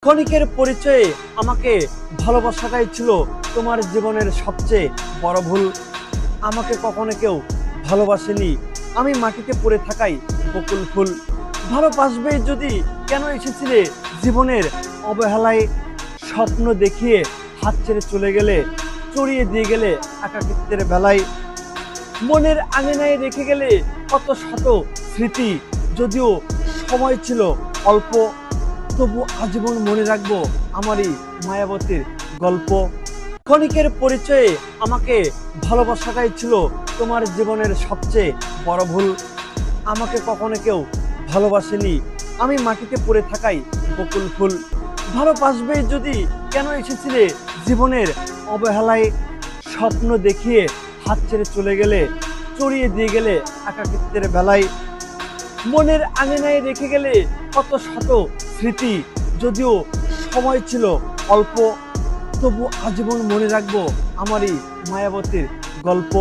ক্ষণিকের পরিচয়ে আমাকে ভালোবাসাটাই ছিল তোমার জীবনের সবচেয়ে বড় ভুল। আমাকে কখনো কেউ ভালোবাসেনি, আমি মাটিতে পড়ে থাকাই বকুল ফুল। ভালোবাসবে যদি কেন এসেছিলে জীবনের অবহেলায়, স্বপ্ন দেখিয়ে হাত ছেড়ে চলে গেলে, চড়িয়ে দিয়ে গেলে একাকিত্বের বেলায়। মনের আঙিনায় রেখে গেলে কত শত স্মৃতি, যদিও সময় ছিল অল্প, তবু আজীবন মনে রাখবো আমারই মায়াবতীর গল্প। ক্ষণিকের পরিচয়ে আমাকে ভালোবাসাটাই ছিল তোমার জীবনের সবচেয়ে বড় ভুল। আমাকে কখনো কেউ ভালোবাসেনি, আমি মাটিতে পড়ে থাকাই বকুল ফুল। ভালোবাসবে যদি কেন এসেছিলে জীবনের অবহেলায়, স্বপ্ন দেখিয়ে হাত ছেড়ে চলে গেলে, চড়িয়ে দিয়ে গেলে একাকিত্বের বেলায়। মনের আঙিনায় রেখে গেলে কত শত স্মৃতি, যদিও সময় ছিল অল্প, তবু আজীবন মনে রাখবো আমারই মায়াবতীর গল্প।